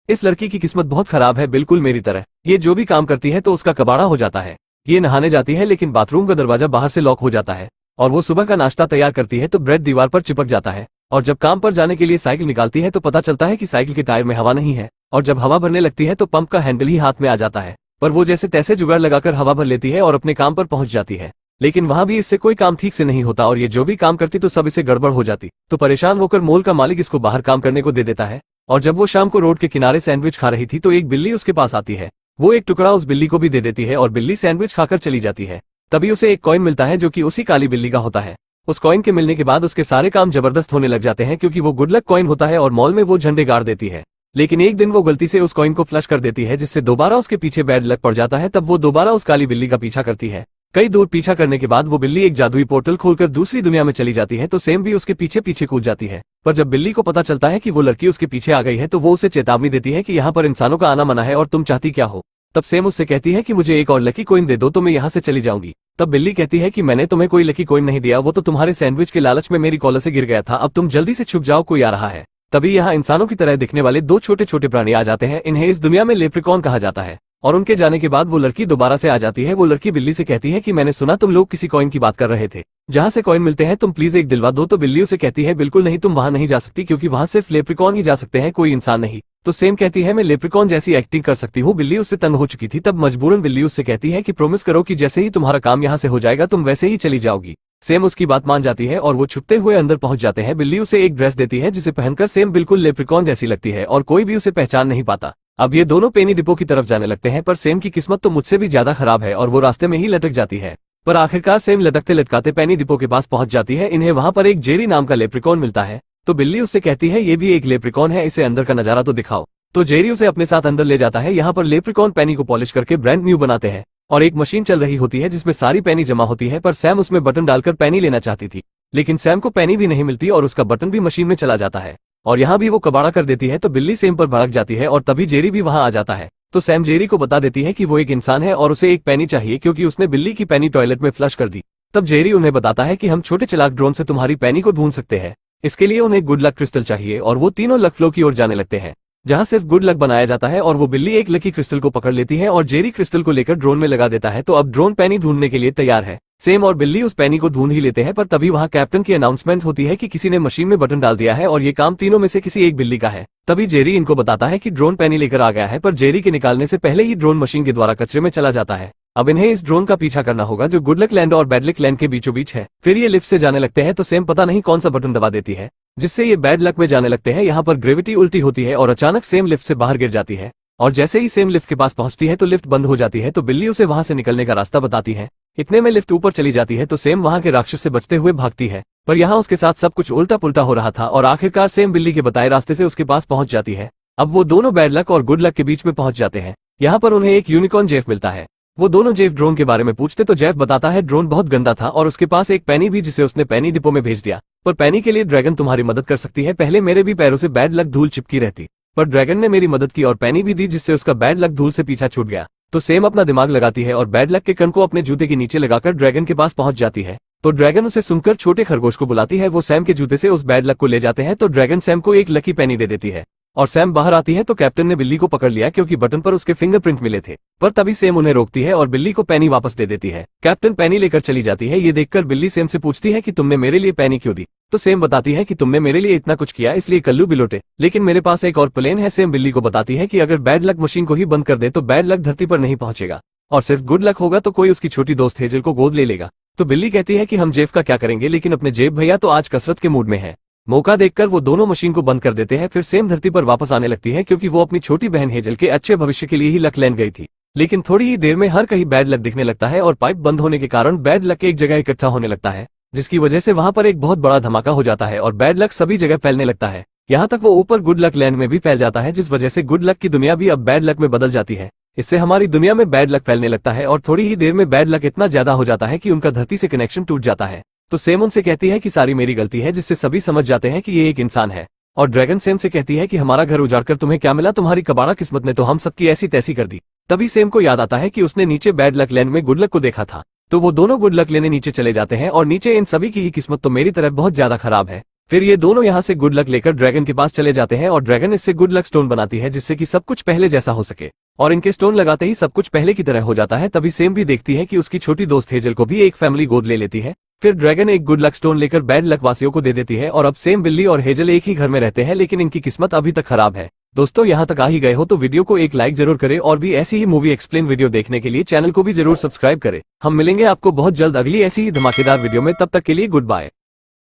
इस लड़की की किस्मत बहुत खराब है, बिल्कुल मेरी तरह। ये जो भी काम करती है तो उसका कबाड़ा हो जाता है। ये नहाने जाती है लेकिन बाथरूम का दरवाजा बाहर से लॉक हो जाता है, और वो सुबह का नाश्ता तैयार करती है तो ब्रेड दीवार पर चिपक जाता है, और जब काम पर जाने के लिए साइकिल निकालती है तो पता चलता है कि साइकिल के टायर में हवा नहीं है, और जब हवा भरने लगती है तो पंप का हैंडल ही हाथ में आ जाता है। पर वो जैसे तैसे जुगाड़ लगाकर हवा भर लेती है और अपने काम पर पहुंच जाती है, लेकिन वहां भी इससे कोई काम ठीक से नहीं होता, और ये जो भी काम करती तो सब इसे गड़बड़ हो जाती। तो परेशान होकर मॉल का मालिक इसको बाहर काम करने को दे देता है। और जब वो शाम को रोड के किनारे सैंडविच खा रही थी तो एक बिल्ली उसके पास आती है। वो एक टुकड़ा उस बिल्ली को भी दे देती है और बिल्ली सैंडविच खाकर चली जाती है। तभी उसे एक कॉइन मिलता है जो कि उसी काली बिल्ली का होता है। उस कॉइन के मिलने के बाद उसके सारे काम जबरदस्त होने लग जाते हैं, क्योंकि वो गुड लक कॉइन होता है और मॉल में वो झंडे गाड़ देती है। लेकिन एक दिन वो गलती से उस कॉइन को फ्लश कर देती है, जिससे दोबारा उसके पीछे बैड लक पड़ जाता है। तब वो दोबारा उस काली बिल्ली का पीछा करती है। कई दूर पीछा करने के बाद वो बिल्ली एक जादुई पोर्टल खोलकर दूसरी दुनिया में चली जाती है, तो सेम भी उसके पीछे पीछे कूद जाती है। पर जब बिल्ली को पता चलता है कि वो लड़की उसके पीछे आ गई है तो वो उसे चेतावनी देती है कि यहाँ पर इंसानों का आना मना है और तुम चाहती क्या हो। तब सेम उससे कहती है कि मुझे एक और लकी कॉइन दे दो तो मैं यहाँ से चली जाऊंगी। तब बिल्ली कहती है कि मैंने तुम्हें कोई लकी कॉइन नहीं दिया, वो तो तुम्हारे सैंडविच के लालच में मेरी कॉलर से गिर गया था। अब तुम जल्दी से छुप जाओ, कोई आ रहा है। तभी यहाँ इंसानों की तरह दिखने वाले दो छोटे छोटे प्राणी आ जाते हैं। इन्हें इस दुनिया में लेप्रिकॉन कहा जाता है। और उनके जाने के बाद वो लड़की दोबारा से आ जाती है। वो लड़की बिल्ली से कहती है कि मैंने सुना तुम लोग किसी कॉइन की बात कर रहे थे, जहाँ से कॉइन मिलते हैं, तुम प्लीज एक दिलवा दो। तो बिल्ली उसे कहती है बिल्कुल नहीं, तुम वहां नहीं जा सकती, क्योंकि वहां सिर्फ लेप्रिकॉन ही जा सकते हैं, कोई इंसान नहीं। तो सेम कहती है मैं लेप्रिकॉन जैसी एक्टिंग कर सकती हूँ। बिल्ली उससे तंग हो चुकी थी। तब मजबूरन बिल्ली उससे कहती है कि प्रॉमिस करो कि जैसे ही तुम्हारा काम यहाँ से हो जाएगा तुम वैसे ही चली जाओगी। सेम उसकी बात मान जाती है और वो छुपते हुए अंदर पहुंच जाते हैं। बिल्ली उसे एक ड्रेस देती है जिसे पहनकर सेम बिल्कुल लेप्रिकॉन जैसी लगती है और कोई भी उसे पहचान नहीं पाता। अब ये दोनों पेनी डिपो की तरफ जाने लगते हैं, पर सेम की किस्मत तो मुझसे भी ज्यादा खराब है और वो रास्ते में ही लटक जाती है। पर आखिरकार सेम लटकते लटकाते पेनी डिपो के पास पहुंच जाती है। इन्हें वहां पर एक जेरी नाम का लेप्रिकॉन मिलता है। तो बिल्ली उससे कहती है ये भी एक लेप्रिकॉन है, इसे अंदर का नजारा तो दिखाओ। तो जेरी उसे अपने साथ अंदर ले जाता है। यहाँ पर लेप्रिकॉन पेनी को पॉलिश करके ब्रांड न्यू बनाते हैं और एक मशीन चल रही होती है जिसमें सारी पेनी जमा होती है। पर सैम उसमें बटन डालकर पेनी लेना चाहती थी, लेकिन सैम को पेनी भी नहीं मिलती और उसका बटन भी मशीन में चला जाता है और यहाँ भी वो कबाड़ा कर देती है। तो बिल्ली सेम पर भड़क जाती है और तभी जेरी भी वहां आ जाता है। तो सैम जेरी को बता देती है कि वो एक इंसान है और उसे एक पेनी चाहिए, क्योंकि उसने बिल्ली की पेनी टॉयलेट में फ्लश कर दी। तब जेरी उन्हें बताता है कि हम छोटे चलाक ड्रोन से तुम्हारी पेनी को ढूंढ सकते हैं। इसके लिए उन्हें गुड लक क्रिस्टल चाहिए और वो तीनों लक फ्लो की ओर जाने लगते हैं, जहां सिर्फ गुड लक बनाया जाता है। और वो बिल्ली एक लकी क्रिस्टल को पकड़ लेती है और जेरी क्रिस्टल को लेकर ड्रोन में लगा देता है। तो अब ड्रोन पेनी ढूंढने के लिए तैयार है। सेम और बिल्ली उस पेनी को ढूंढ ही लेते हैं, पर तभी वहां कैप्टन की अनाउंसमेंट होती है कि किसी ने मशीन में बटन डाल दिया है और ये काम तीनों में से किसी एक बिल्ली का है। तभी जेरी इनको बताता है कि ड्रोन पेनी लेकर आ गया है, पर जेरी के निकालने से पहले ही ड्रोन मशीन के द्वारा कचरे में चला जाता है। अब इन्हें इस ड्रोन का पीछा करना होगा जो गुड लक लैंड और बैड लक लैंड के बीचों बीच है। फिर ये लिफ्ट से जाने लगते हैं। तो सेम पता नहीं कौन सा बटन दबा देती है जिससे ये बैड लक में जाने लगते हैं। यहाँ पर ग्रेविटी उल्टी होती है और अचानक सेम लिफ्ट से बाहर गिर जाती है और जैसे ही सेम लिफ्ट के पास पहुंचती है तो लिफ्ट बंद हो जाती है। तो बिल्ली उसे वहां से निकलने का रास्ता बताती है। इतने में लिफ्ट ऊपर चली जाती है तो सेम वहां के राक्षस से बचते हुए भागती है, पर यहाँ उसके साथ सब कुछ उल्टा पुल्टा हो रहा था और आखिरकार सेम बिल्ली के बताए रास्ते से उसके पास पहुंच जाती है। अब वो दोनों बैड लक और गुड लक के बीच में पहुंच जाते हैं। यहाँ पर उन्हें एक यूनिकॉर्न जेफ मिलता है। वो दोनों जेफ ड्रोन के बारे में पूछते तो जेफ बताता है ड्रोन बहुत गंदा था और उसके पास एक पेनी भी जिसे उसने पेनी डिपो में भेज दिया, पर पेनी के लिए ड्रैगन तुम्हारी मदद कर सकती है। पहले मेरे भी पैरों से बैड लक धूल चिपकी रहती, पर ड्रैगन ने मेरी मदद की और पेनी भी दी, जिससे उसका बैड लक धूल से पीछा छूट गया। तो सेम अपना दिमाग लगाती है और बैड लक के कण को अपने जूते के नीचे लगाकर ड्रैगन के पास पहुंच जाती है। तो ड्रैगन उसे सुनकर छोटे खरगोश को बुलाती है। वो सैम के जूते से उस बैड लक को ले जाते हैं। तो ड्रैगन सैम को एक लकी पेनी दे देती है और सैम बाहर आती है तो कैप्टन ने बिल्ली को पकड़ लिया, क्योंकि बटन पर उसके फिंगरप्रिंट मिले थे। पर तभी सेम उन्हें रोकती है और बिल्ली को पेनी वापस दे देती है। कैप्टन पेनी लेकर चली जाती है। ये देखकर बिल्ली सेम से पूछती है कि तुमने मेरे लिए पेनी क्यों दी। तो सेम बताती है कि तुमने मेरे लिए इतना कुछ किया इसलिए कल्लू बिलोटे, लेकिन मेरे पास एक और प्लान है। सेम बिल्ली को बताती है कि अगर बैड लक मशीन को ही बंद कर दे तो बैड लक धरती पर नहीं पहुंचेगा और सिर्फ गुड लक होगा तो कोई उसकी छोटी दोस्त हेजल को गोद ले लेगा। तो बिल्ली कहती है कि हम जेफ का क्या करेंगे, लेकिन अपने जेब भैया तो आज कसरत के मूड में है। मौका देखकर वो दोनों मशीन को बंद कर देते हैं। फिर सेम धरती पर वापस आने लगती है, क्योंकि वो अपनी छोटी बहन हेजल के अच्छे भविष्य के लिए ही लक लैंड गई थी। लेकिन थोड़ी ही देर में हर कहीं बैड लक दिखने लगता है और पाइप बंद होने के कारण बैड लक एक जगह इकट्ठा होने लगता है, जिसकी वजह से वहां पर एक बहुत बड़ा धमाका हो जाता है और बैड लक सभी जगह फैलने लगता है। यहाँ तक वो ऊपर गुड लक लैंड में भी फैल जाता है, जिस वजह से गुड लक की दुनिया भी अब बैड लक में बदल जाती है। इससे हमारी दुनिया में बैड लक फैलने लगता है और थोड़ी ही देर में बैड लक इतना ज्यादा हो जाता है कि उनका धरती से कनेक्शन टूट जाता है। तो सेम उनसे कहती है कि सारी मेरी गलती है, जिससे सभी समझ जाते हैं कि ये एक इंसान है। और ड्रैगन सेम से कहती है कि हमारा घर उजाड़कर तुम्हें क्या मिला, तुम्हारी कबाड़ा किस्मत ने तो हम सबकी ऐसी तैसी कर दी। तभी सेम को याद आता है कि उसने नीचे बैड लक लैंड में गुड लक को देखा था। तो वो दोनों गुड लक लेने नीचे चले जाते हैं और नीचे इन सभी की ही किस्मत तो मेरी तरह बहुत ज्यादा खराब है। फिर ये दोनों यहाँ से गुड लक लेकर ड्रैगन के पास चले जाते हैं और ड्रैगन इससे गुड लक स्टोन बनाती है जिससे कि सब कुछ पहले जैसा हो सके। और इनके स्टोन लगाते ही सब कुछ पहले की तरह हो जाता है। तभी सेम भी देखती है कि उसकी छोटी दोस्त हेजल को भी एक फैमिली गोद ले लेती है। फिर ड्रैगन एक गुड लक स्टोन लेकर बैड लक वासियों को दे देती है और अब सेम, बिल्ली और हेजल एक ही घर में रहते हैं, लेकिन इनकी किस्मत अभी तक खराब है। दोस्तों, यहाँ तक आ ही गए हो तो वीडियो को एक लाइक जरूर करें और भी ऐसी ही मूवी एक्सप्लेन वीडियो देखने के लिए चैनल को भी जरूर सब्सक्राइब करें। हम मिलेंगे आपको बहुत जल्द अगली ऐसी ही धमाकेदार वीडियो में, तब तक के लिए गुड बाय।